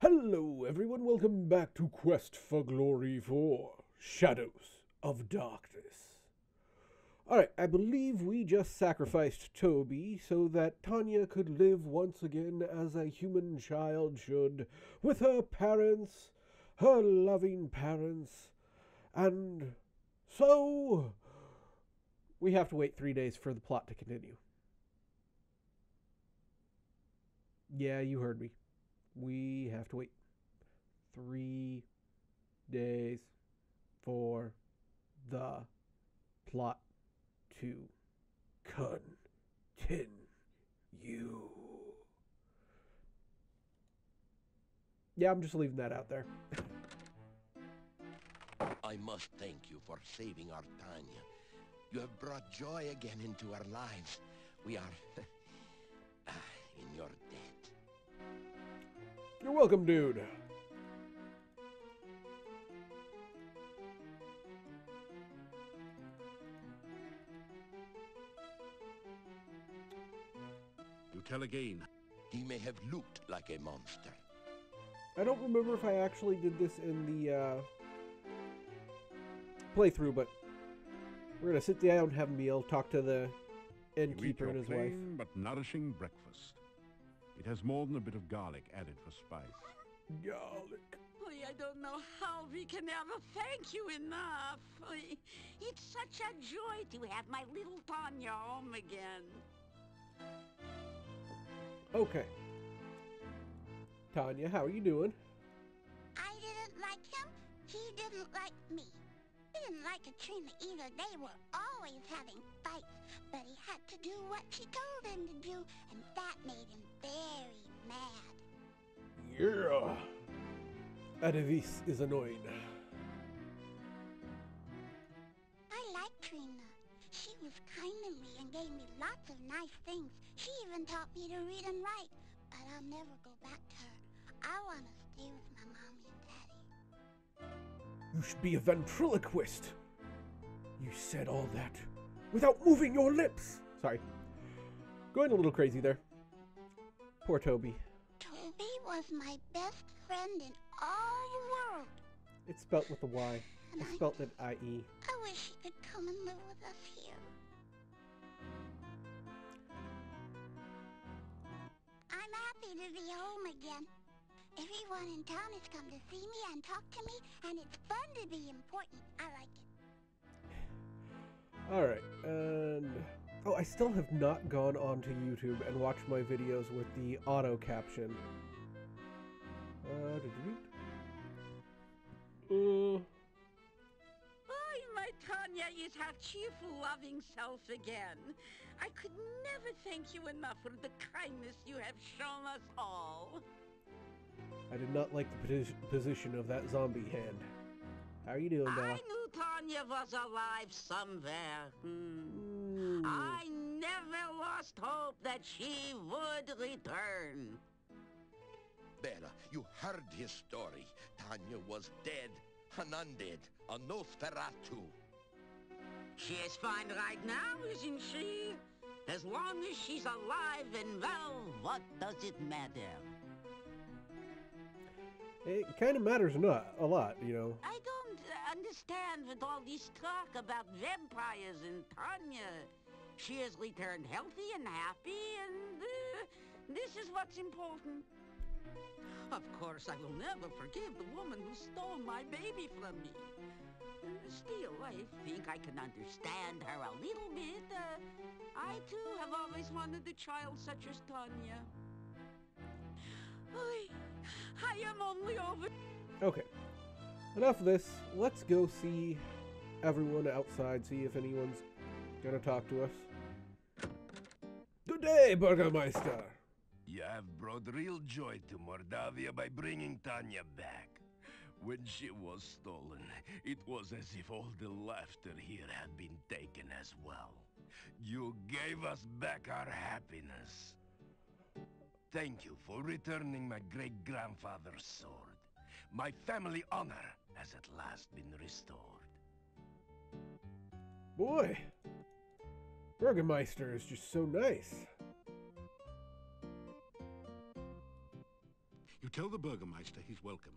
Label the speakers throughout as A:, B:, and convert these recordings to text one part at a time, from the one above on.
A: Hello, everyone. Welcome back to Quest for Glory 4 Shadows of Darkness. Alright, I believe we just sacrificed Toby so that Tanya could live once again as a human child should, with her parents, her loving parents, and so we have to wait 3 days for the plot to continue. Yeah, you heard me. We have to wait 3 days for the plot to continue. Yeah, I'm just leaving that out there.
B: I must thank you for saving our Tanya. You have brought joy again into our lives. We are in your debt.
A: You're welcome, dude.
C: You tell again.
B: He may have looked like a monster.
A: I don't remember if I actually did this in the playthrough, but we're gonna sit down, have a meal, talk to the innkeeper and his wife.
C: Plain but nourishing breakfast. It has more than a bit of garlic added for spice.
A: Garlic.
D: I don't know how we can ever thank you enough. It's such a joy to have my little Tanya home again.
A: Okay. Tanya, how are you doing?
E: I didn't like him. He didn't like me. He didn't like Katrina either. They were always having fights. But he had to do what she told him to do, and that made him very mad.
A: Yeah. Adavis is annoying.
E: I like Trina. She was kind to me and gave me lots of nice things. She even taught me to read and write. But I'll never go back to her. I want to stay with my mommy and daddy.
A: You should be a ventriloquist. You said all that without moving your lips. Sorry. Going a little crazy there. Poor Toby.
E: Toby was my best friend in all the world.
A: It's spelt with a Y.
E: And
A: I spelt it I-E.
E: I wish he could come and live with us here. I'm happy to be home again. Everyone in town has come to see me and talk to me, and it's fun to be important. I like it.
A: Alright, and... Oh, I still have not gone onto YouTube and watched my videos with the auto caption.
D: My Tanya is her cheerful, loving self again. I could never thank you enough for the kindness you have shown us all.
A: I did not like the position of that zombie hand. How are you doing, Bella?
D: I knew Tanya was alive somewhere. I never lost hope that she would return.
B: Bella, you heard his story. Tanya was dead, an undead, a Nosferatu.
D: She is fine right now, isn't she? As long as she's alive and well, what does it matter?
A: It kind of matters a lot, you know.
D: I don't understand with all this talk about vampires and Tanya. She has returned healthy and happy, and this is what's important. Of course, I will never forgive the woman who stole my baby from me. Still, I think I can understand her a little bit. I, too, have always wanted a child such as Tanya. I am only over...
A: Okay. Enough of this. Let's go see everyone outside, see if anyone's gonna talk to us. Good day, Burgermeister!
F: You have brought real joy to Mordavia by bringing Tanya back. When she was stolen, it was as if all the laughter here had been taken as well. You gave us back our happiness. Thank you for returning my great-grandfather's sword. My family honor has at last been restored.
A: Boy, Burgermeister is just so nice.
C: tell the Burgermeister he's welcome.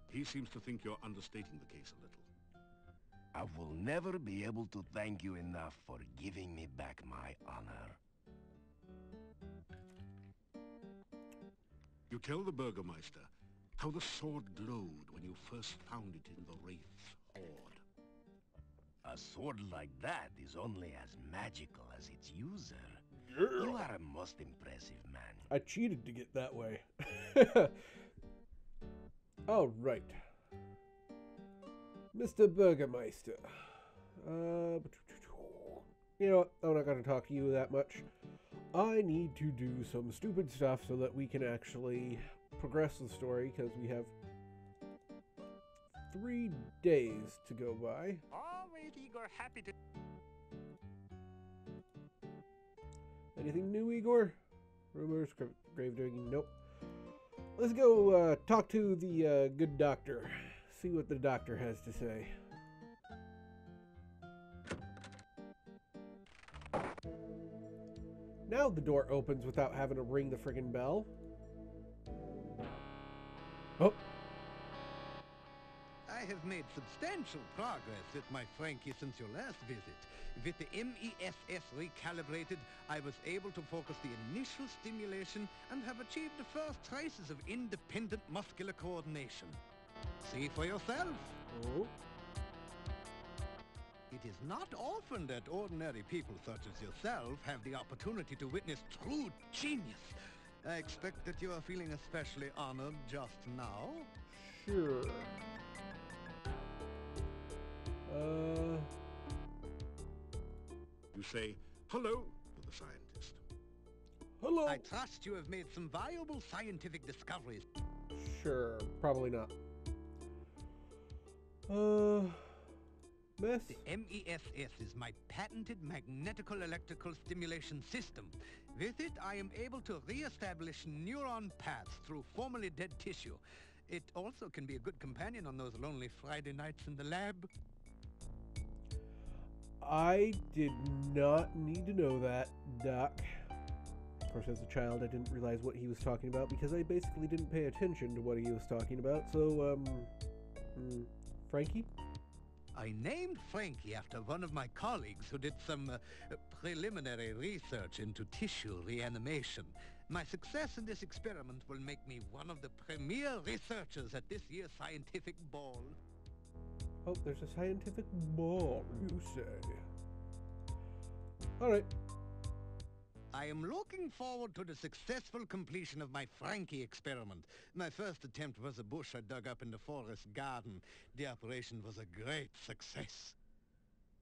C: He seems to think you're understating the case a little.
F: I will never be able to thank you enough for giving me back my honor.
C: You tell the Burgermeister how the sword glowed when you first found it in the Wraith's hoard.
F: A sword like that is only as magical as its user.
A: Yeah.
F: You are a most impressive man.
A: I cheated to get that way. All right. Mr. Burgermeister. You know what? I'm not going to talk to you that much. I need to do some stupid stuff so that we can actually progress the story, because we have 3 days to go by.
G: All right, Igor, happy to...
A: Anything new, Igor? Rumors, grave digging? Nope. Let's go talk to the good doctor. See what the doctor has to say. Now the door opens without having to ring the friggin' bell. Oh.
H: I have made substantial progress with my Frankie since your last visit. With the MESS recalibrated, I was able to focus the initial stimulation and have achieved the first traces of independent muscular coordination. See for yourself.
A: Oh.
H: It is not often that ordinary people such as yourself have the opportunity to witness true genius. I expect that you are feeling especially honored just now.
A: Sure.
C: You say hello to the scientist.
A: Hello.
H: I trust you have made some valuable scientific discoveries.
A: Sure, probably not. Miss?
H: The MESS is my patented magnetical electrical stimulation system. With it, I am able to re-establish neuron paths through formerly dead tissue. It also can be a good companion on those lonely Friday nights in the lab.
A: I did not need to know that, Doc. Of course, as a child, I didn't realize what he was talking about because I basically didn't pay attention to what he was talking about. So, Frankie?
H: I named Frankie after one of my colleagues who did some preliminary research into tissue reanimation. My success in this experiment will make me one of the premier researchers at this year's scientific ball.
A: Oh, there's a scientific ball, you say? Alright.
H: I am looking forward to the successful completion of my Frankie experiment. My first attempt was a bush I dug up in the forest garden. The operation was a great success.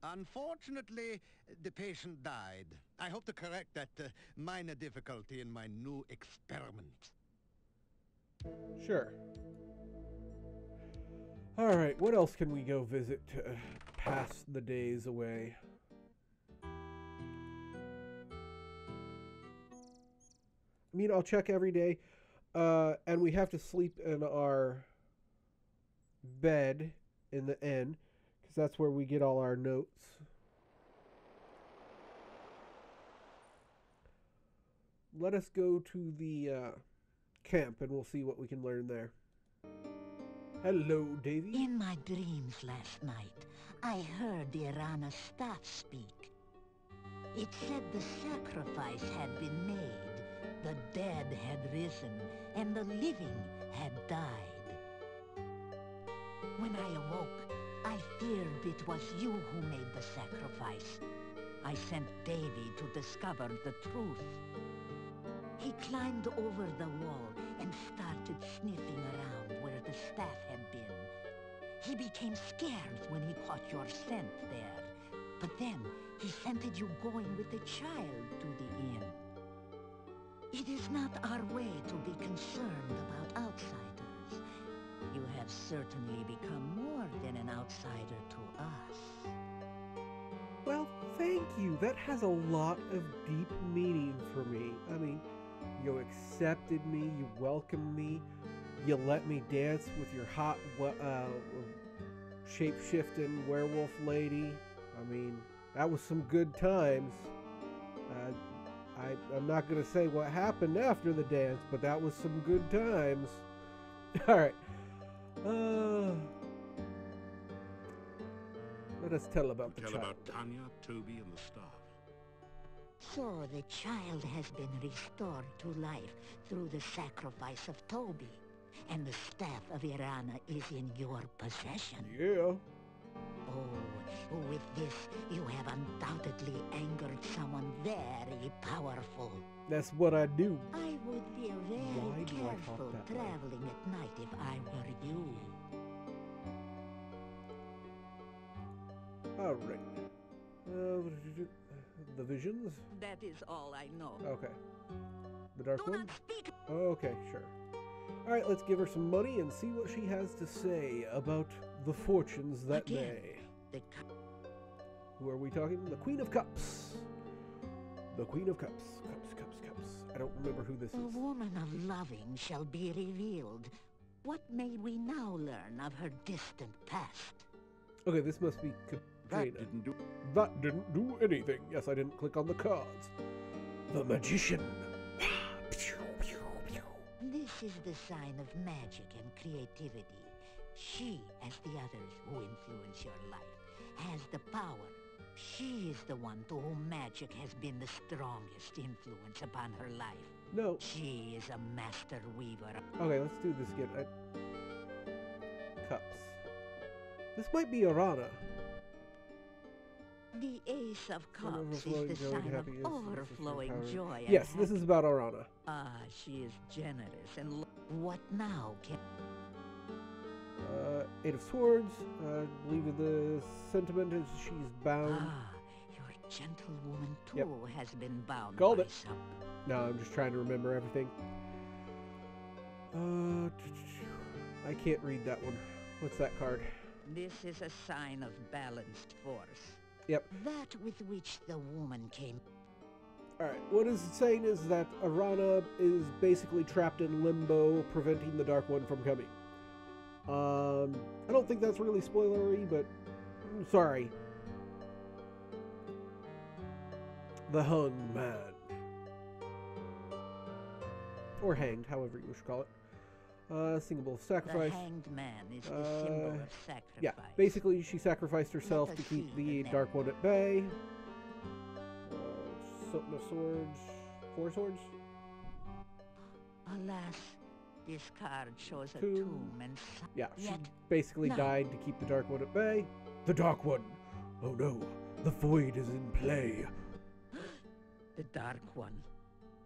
H: Unfortunately, the patient died. I hope to correct that minor difficulty in my new experiment.
A: Sure. Alright, what else can we go visit to pass the days away? I mean, I'll check every day. And we have to sleep in our bed in the inn, because that's where we get all our notes. Let us go to the camp and we'll see what we can learn there. Hello, Davy.
I: In my dreams last night, I heard the Irana staff speak. It said the sacrifice had been made, the dead had risen, and the living had died. When I awoke, I feared it was you who made the sacrifice. I sent Davy to discover the truth. He climbed over the wall and started sniffing around where the staff had been. He became scared when he caught your scent there. But then, he scented you going with a child to the inn. It is not our way to be concerned about outsiders. You have certainly become more than an outsider to us.
A: Well, thank you. That has a lot of deep meaning for me. I mean, you accepted me, you welcomed me, you let me dance with your hot shape-shifting werewolf lady. I mean, that was some good times. I'm not going to say what happened after the dance, but that was some good times. Alright. Let us tell about the
C: Tell
A: child.
C: about Tanya, Toby, and the staff.
I: So the child has been restored to life through the sacrifice of Toby, and the staff of Irana is in your possession.
A: Yeah.
I: Oh, with this, you have undoubtedly angered someone very powerful.
A: That's what I do.
I: I would be
A: Why
I: very
A: do I talk
I: careful
A: that way?
I: traveling at night if I were you.
A: Alright. The visions?
I: That is all I know.
A: Okay. The dark
I: Do
A: one?
I: not speak.
A: Okay, sure. Alright, let's give her some money and see what she has to say about the fortunes that
I: Again.
A: day.
I: The
A: Who are we talking? The Queen of Cups. The Queen of Cups. Cups. I don't remember who this
I: The
A: is.
I: woman of loving shall be revealed. What may we now learn of her distant past?
A: Okay, this must be Katrina. That didn't do anything. Yes, I didn't click on the cards. The Magician.
I: This is the sign of magic and creativity. She, as the others who influence your life, has the power. She is the one to whom magic has been the strongest influence upon her life.
A: No.
I: She is a master weaver.
A: Okay, let's do this again. Cups. This might be Arana.
I: The Ace of Cups
A: Overflowing
I: is the
A: joy and
I: sign of
A: happiness,
I: overflowing
A: power.
I: joy. And
A: Yes, this is about Arana.
I: Ah, she is generous and what now can...
A: Eight of Swords. I believe the sentiment is she's bound.
I: Ah, your gentlewoman too
A: Yep.
I: has been bound
A: Called
I: by
A: it.
I: some...
A: No, I'm just trying to remember everything. I can't read that one. What's that card?
I: This is a sign of balanced force.
A: Yep.
I: That with which the woman came...
A: Alright, what it's saying is that Arana is basically trapped in limbo, preventing the Dark One from coming. I don't think that's really spoilery, but sorry. The hung man. Or hanged, however you should call it. Symbol of sacrifice.
I: The hanged man is the symbol of sacrifice.
A: Yeah, basically she sacrificed herself to
I: us
A: keep
I: see
A: the
I: the
A: Dark One at bay. Something of swords. 4 swords?
I: Alas, this card shows a
A: Tomb.
I: tomb and...
A: Yeah, she
I: Yet,
A: basically
I: no.
A: died to keep the Dark One at bay. The Dark One! Oh no, the Void is in play.
I: The Dark One.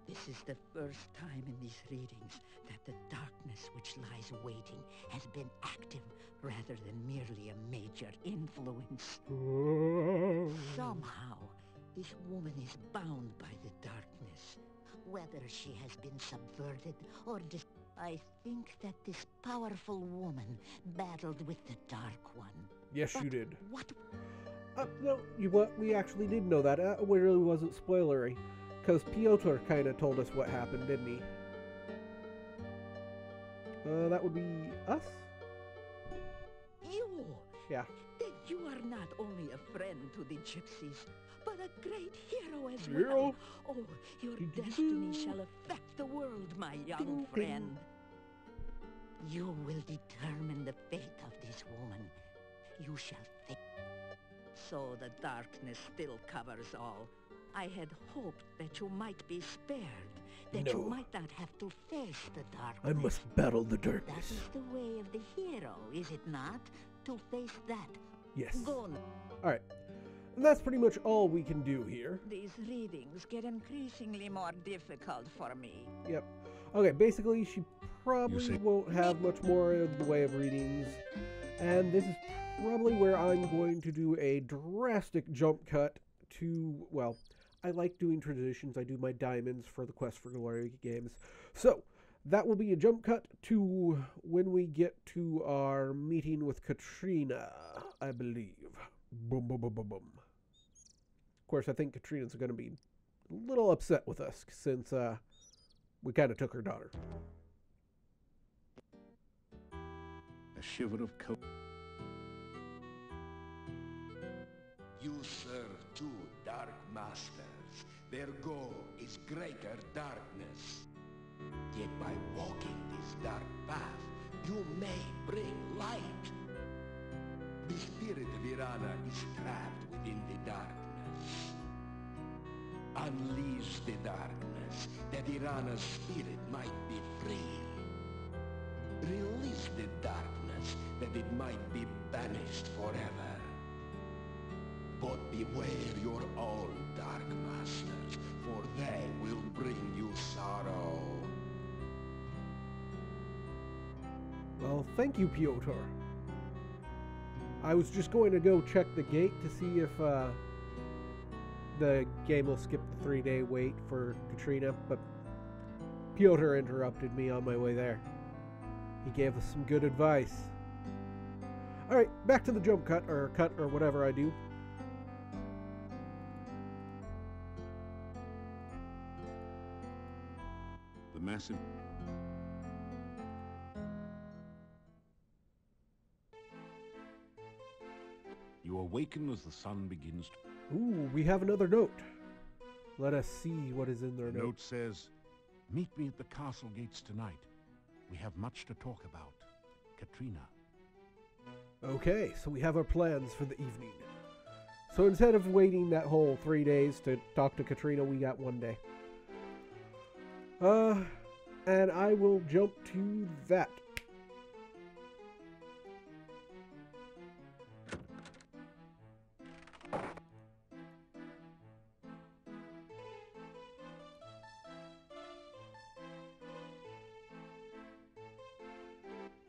I: This is the first time in these readings that the darkness which lies waiting has been active rather than merely a major influence. Somehow, this woman is bound by the darkness. Whether she has been subverted or I think that this powerful woman battled with the Dark One.
A: Yes,
I: But
A: you did.
I: What?
A: No, we actually did know that. It really wasn't spoilery. Because Piotr kind of told us what happened, didn't he? That would be us?
I: You!
A: Yeah.
I: Then you are not only a friend to the gypsies, but a great hero as
A: Hero?
I: well. Oh, your destiny shall affect the world, my young friend. You will determine the fate of this woman. You shall think. So the darkness still covers all. I had hoped that you might be spared, that you
A: No.
I: might not have to face the darkness.
A: I must battle the
I: That
A: darkness.
I: is the way of the hero, is it not? To face that.
A: Yes.
I: Go on.
A: Alright. And that's pretty much all we can do here.
I: These readings get increasingly more difficult for me.
A: Yep. Okay, basically she probably
C: say-
A: won't have much more in the way of readings. And this is probably where I'm going to do a drastic jump cut to, well, I like doing traditions. I do my diamonds for the Quest for Glory games. So, that will be a jump cut to when we get to our meeting with Katrina, I believe. Boom, boom, boom, boom, boom. Of course, I think Katrina's going to be a little upset with us since we kind of took her daughter.
C: A shiver of cold.
B: You serve two dark masters. Their goal is greater darkness. Yet by walking this dark path, may bring light. The spirit of Irana is trapped within the darkness. Unleash the darkness, that Irana's spirit might be free. Release the darkness, that it might be banished forever. But beware your own dark masters, for they will bring you sorrow.
A: Well, thank you, Piotr. I was just going to go check the gate to see if the game will skip the 3-day wait for Katrina, but Piotr interrupted me on my way there. He gave us some good advice. Alright, back to the jump cut or whatever I do.
C: The massive... You awaken as the sun begins to...
A: Ooh, we have another note. Let us see what is in their
C: The
A: note.
C: note says, "Meet me at the castle gates tonight. We have much to talk about. Katrina."
A: Okay, so we have our plans for the evening. So instead of waiting that whole 3 days to talk to Katrina, we got 1 day. And I will jump to that.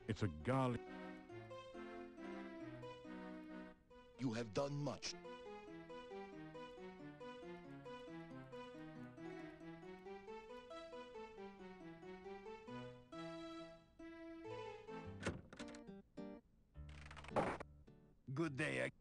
C: It's a garlic...
B: You have done much.
F: Good day.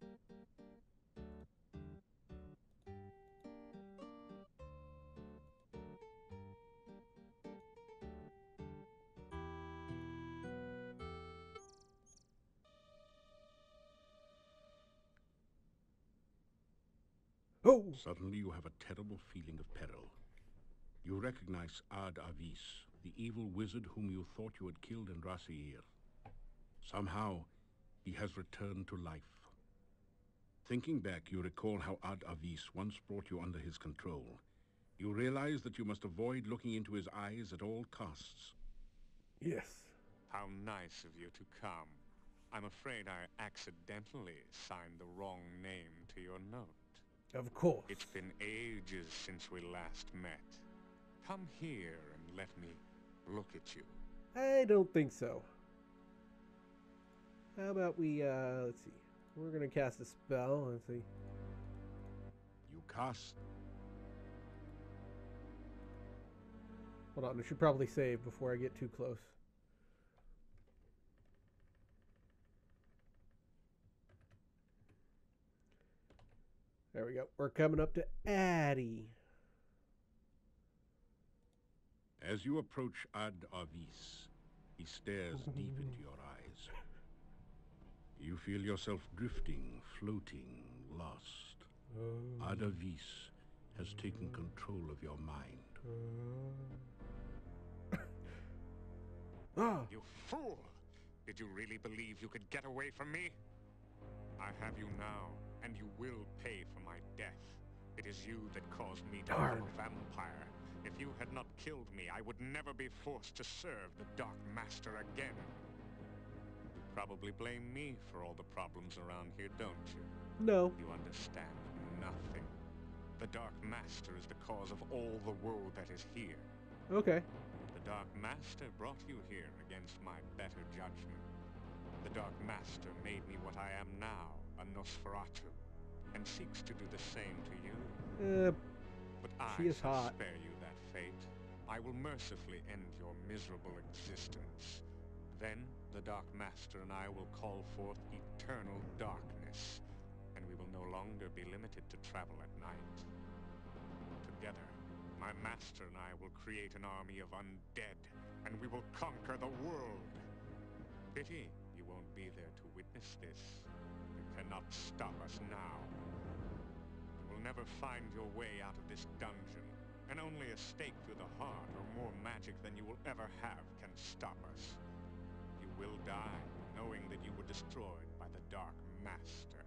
A: Oh!
C: Suddenly you have a terrible feeling of peril. You recognize Ad Avis, the evil wizard whom you thought you had killed in Rasir. Somehow, he has returned to life. Thinking back, you recall how Ad Avis once brought you under his control. You realize that you must avoid looking into his eyes at all costs.
A: Yes.
G: How nice of you to come. I'm afraid I accidentally signed the wrong name to your note.
A: Of course.
G: It's been ages since we last met. Come here and let me look at you.
A: I don't think so. How about we, let's see. We're gonna cast a spell. Let's see.
C: You cast...
A: Hold on, I should probably save before I get too close. There we go. We're coming up to Addy.
C: As you approach Ad Avis, he stares deep into your eyes. You feel yourself drifting, floating, lost. Ad Avis has taken control of your mind.
G: You fool! Did you really believe you could get away from me? I have you now, and you will pay for my death. It is you that caused me to become a vampire. If you had not killed me, I would never be forced to serve the Dark Master again. You probably blame me for all the problems around here, don't you?
A: No.
G: You understand nothing. The Dark Master is the cause of all the woe that is here.
A: Okay.
G: The Dark Master brought you here against my better judgment. The Dark Master made me what I am now, a Nosferatu, and seeks to do the same to you. But I
A: she is
G: shall
A: hot.
G: spare you that fate. I will mercifully end your miserable existence. Then the Dark Master and I will call forth eternal darkness, and we will no longer be limited to travel at night. Together, my master and I will create an army of undead, and we will conquer the world. Pity you won't be there to witness this. You cannot stop us now. You will never find your way out of this dungeon, and only a stake through the heart or more magic than you will ever have can stop us. You will die, destroyed by the Dark Master.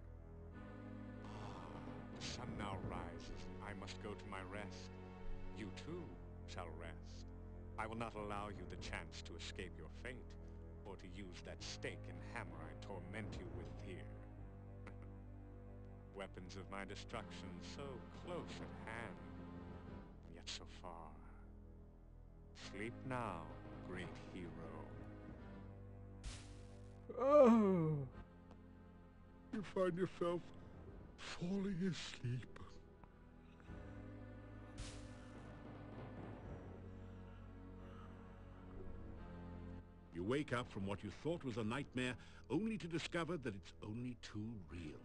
G: The sun now rises. I must go to my rest. You too shall rest. I will not allow you the chance to escape your fate, or to use that stake and hammer I torment you with here. Weapons of my destruction so close at hand, and yet so far. Sleep now, great hero.
C: Oh. You find yourself falling asleep. You wake up from what you thought was a nightmare, only to discover that it's only too real.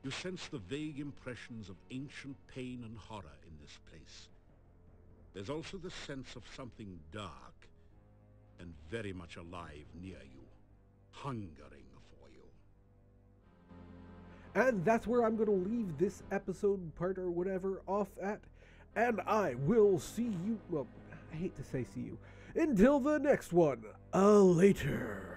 C: You sense the vague impressions of ancient pain and horror in this place. There's also the sense of something dark and very much alive near you, hungering for you.
A: And that's where I'm going to leave this episode, part or whatever, off at. And I will see you, well, I hate to say see you, until the next one, later.